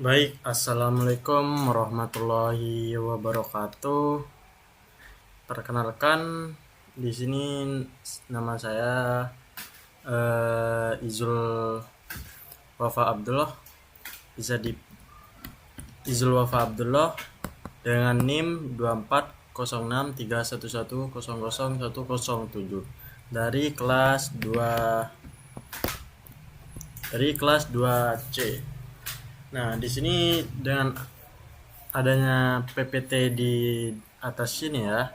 Baik, assalamualaikum warahmatullahi wabarakatuh. Perkenalkan, di sini nama saya Izul Wafa Abdullah. Bisa di Izul Wafa Abdullah dengan NIM 240631100107 dari kelas 2C. Nah, di sini dengan adanya PPT di atas sini ya.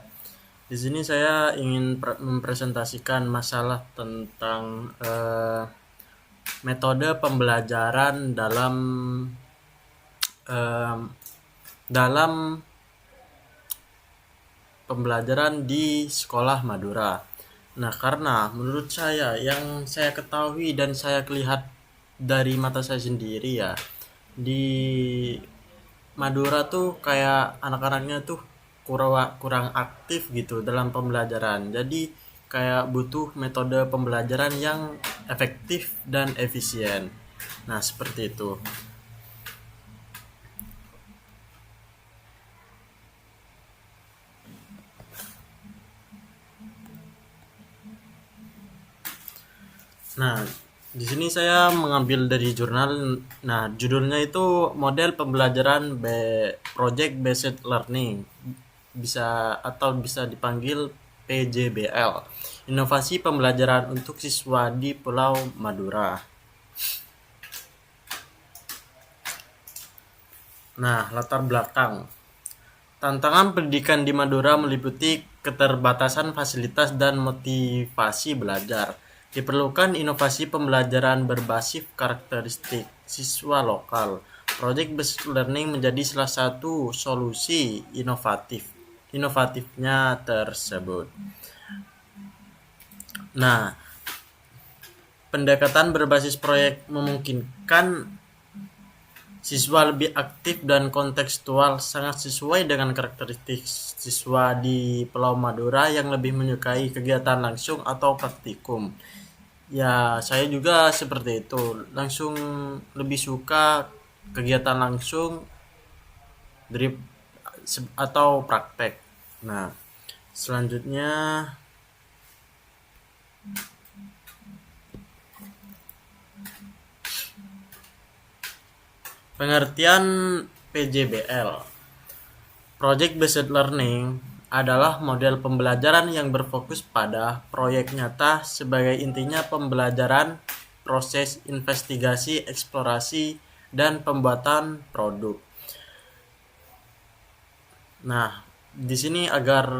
Di sini saya ingin mempresentasikan masalah tentang metode pembelajaran eh, dalam pembelajaran di sekolah Madura. Nah, karena menurut saya yang saya ketahui dan saya lihat dari mata saya sendiri ya, di Madura tuh kayak anak-anaknya tuh kurang aktif gitu dalam pembelajaran. Jadi kayak butuh metode pembelajaran yang efektif dan efisien. Nah, seperti itu. Nah, di sini saya mengambil dari jurnal. Nah, judulnya itu model pembelajaran Project Based Learning. Bisa dipanggil PJBL. Inovasi pembelajaran untuk siswa di Pulau Madura. Nah, latar belakang. Tantangan pendidikan di Madura meliputi keterbatasan fasilitas dan motivasi belajar. Diperlukan inovasi pembelajaran berbasis karakteristik siswa lokal. Project based learning menjadi salah satu solusi inovatifnya tersebut. Nah, pendekatan berbasis proyek memungkinkan siswa lebih aktif dan kontekstual, sangat sesuai dengan karakteristik siswa di Pulau Madura yang lebih menyukai kegiatan langsung atau praktikum. Ya, saya juga seperti itu. Langsung lebih suka kegiatan langsung dari atau praktek. Nah, selanjutnya pengertian PJBL. Project Based Learning adalah model pembelajaran yang berfokus pada proyek nyata sebagai intinya pembelajaran, proses investigasi, eksplorasi, dan pembuatan produk. Nah, di sini agar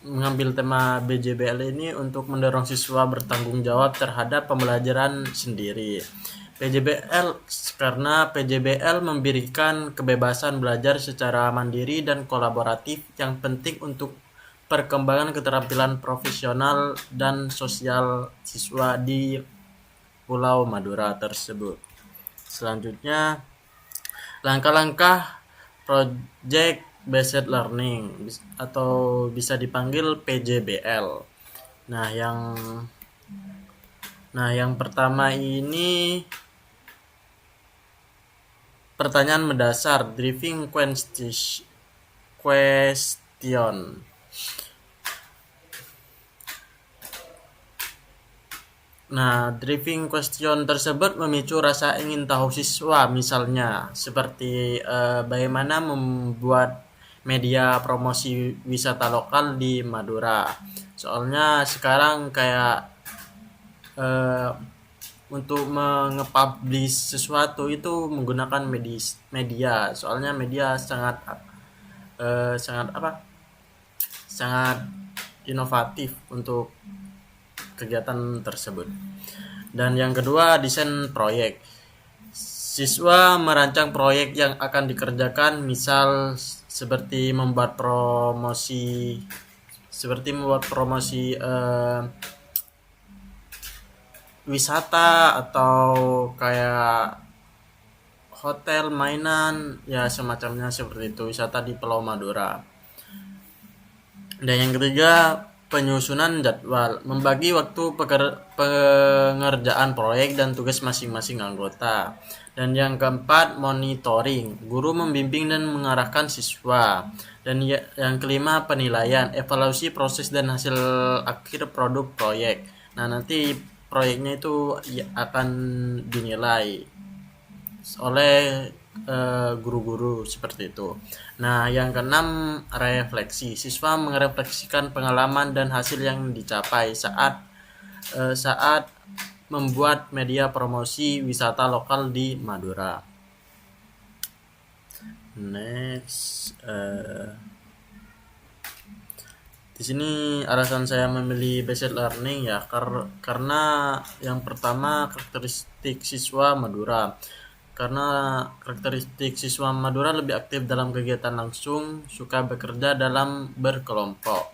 mengambil tema BJBL ini untuk mendorong siswa bertanggung jawab terhadap pembelajaran sendiri. PJBL memberikan kebebasan belajar secara mandiri dan kolaboratif yang penting untuk perkembangan keterampilan profesional dan sosial siswa di Pulau Madura tersebut. Selanjutnya, langkah-langkah Project Based Learning atau bisa dipanggil PJBL. Nah, yang pertama ini pertanyaan mendasar, driving question. Nah, driving question tersebut memicu rasa ingin tahu siswa, misalnya seperti bagaimana membuat media promosi wisata lokal di Madura. Soalnya sekarang kayak untuk mengepublish sesuatu itu menggunakan media. Soalnya media sangat inovatif untuk kegiatan tersebut. Dan yang kedua, desain proyek. Siswa merancang proyek yang akan dikerjakan, misal seperti membuat promosi wisata atau kayak hotel, mainan, ya semacamnya seperti itu, wisata di Pulau Madura. Dan yang ketiga, penyusunan jadwal, membagi waktu pengerjaan proyek dan tugas masing-masing anggota. Dan yang keempat, monitoring, guru membimbing dan mengarahkan siswa. Dan yang kelima, penilaian, evaluasi proses dan hasil akhir produk proyek. Nah, nanti proyeknya itu akan dinilai oleh guru-guru seperti itu. Nah, yang keenam, refleksi. Siswa merefleksikan pengalaman dan hasil yang dicapai saat membuat media promosi wisata lokal di Madura. Next, di sini alasan saya memilih Basic Learning ya, karena yang pertama karakteristik siswa Madura. Karena karakteristik siswa Madura lebih aktif dalam kegiatan langsung, suka bekerja dalam berkelompok.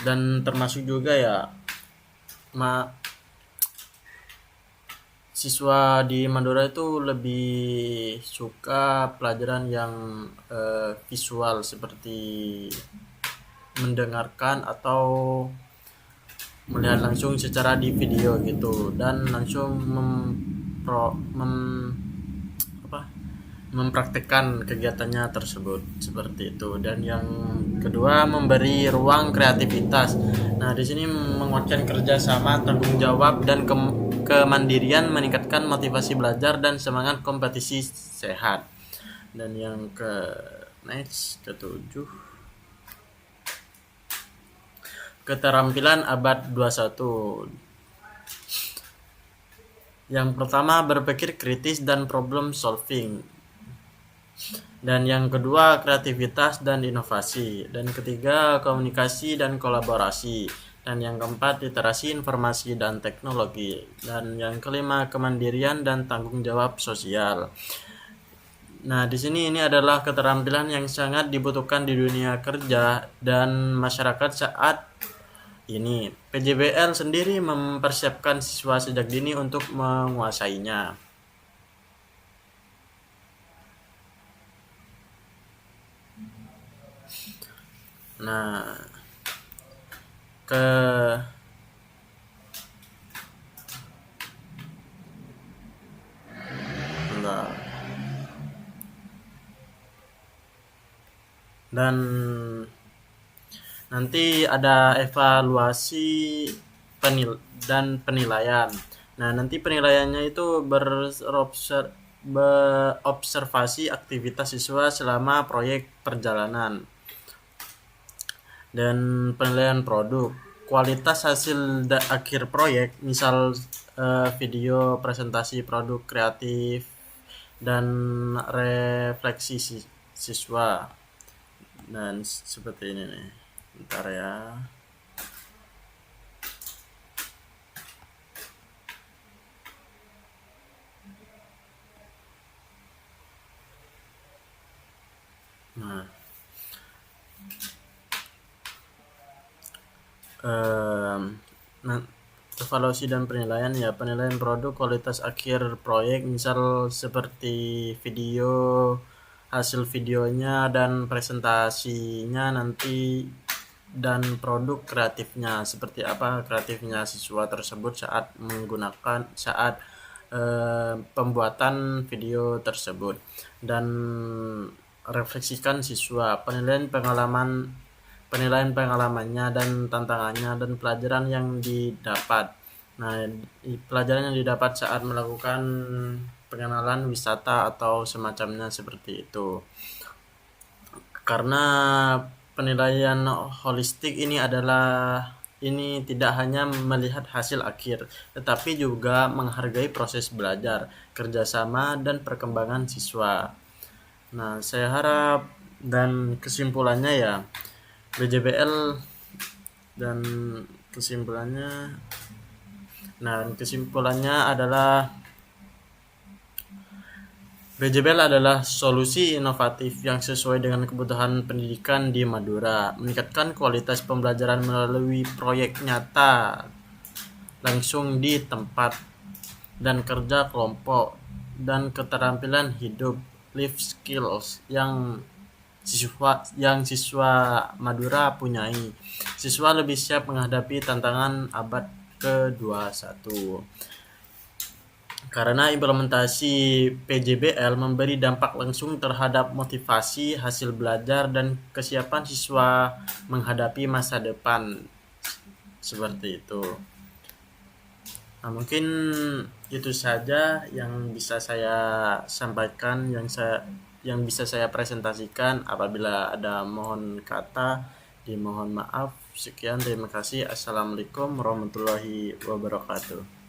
Dan termasuk juga ya, siswa di Madura itu lebih suka pelajaran yang visual, seperti mendengarkan atau melihat langsung secara di video gitu, dan langsung mempraktekkan kegiatannya tersebut seperti itu. Dan yang kedua, memberi ruang kreativitas. Nah, di sini menguatkan kerjasama, tanggung jawab, dan kemandirian, meningkatkan motivasi belajar dan semangat kompetisi sehat. Dan yang ketujuh, keterampilan abad 21. Yang pertama, berpikir kritis dan problem solving. Dan yang kedua, kreativitas dan inovasi. Dan ketiga, komunikasi dan kolaborasi. Dan yang keempat, literasi informasi dan teknologi. Dan yang kelima, kemandirian dan tanggung jawab sosial. Nah, di sini ini adalah keterampilan yang sangat dibutuhkan di dunia kerja dan masyarakat saat ini. PJBL sendiri mempersiapkan siswa sejak dini untuk menguasainya. Nah, dan nanti ada evaluasi dan penilaian. Nah, nanti penilaiannya itu berobservasi aktivitas siswa selama proyek perjalanan. Dan penilaian produk, kualitas hasil akhir proyek, misal video, presentasi produk kreatif, dan refleksi siswa. Dan seperti ini nih, bentar ya. Nah, evaluasi dan penilaian ya, penilaian produk, kualitas akhir proyek, misal seperti video, hasil videonya dan presentasinya nanti, dan produk kreatifnya, seperti apa kreatifnya siswa tersebut saat pembuatan video tersebut. Dan refleksikan siswa, penilaian pengalamannya dan tantangannya dan pelajaran yang didapat. Nah, pelajaran yang didapat saat melakukan pengenalan wisata atau semacamnya seperti itu. Karena penilaian holistik ini tidak hanya melihat hasil akhir, tetapi juga menghargai proses belajar, kerjasama, dan perkembangan siswa. Nah, saya harap, dan kesimpulannya ya, BJBL dan kesimpulannya adalah BJBL adalah solusi inovatif yang sesuai dengan kebutuhan pendidikan di Madura, meningkatkan kualitas pembelajaran melalui proyek nyata langsung di tempat dan kerja kelompok, dan keterampilan hidup, life skills yang siswa Madura punyai, siswa lebih siap menghadapi tantangan abad ke-21. Karena implementasi PJBL memberi dampak langsung terhadap motivasi, hasil belajar, dan kesiapan siswa menghadapi masa depan. Seperti itu. Nah, mungkin itu saja yang bisa saya sampaikan, yang bisa saya presentasikan. Apabila ada mohon kata, dimohon maaf. Sekian, terima kasih. Assalamualaikum warahmatullahi wabarakatuh.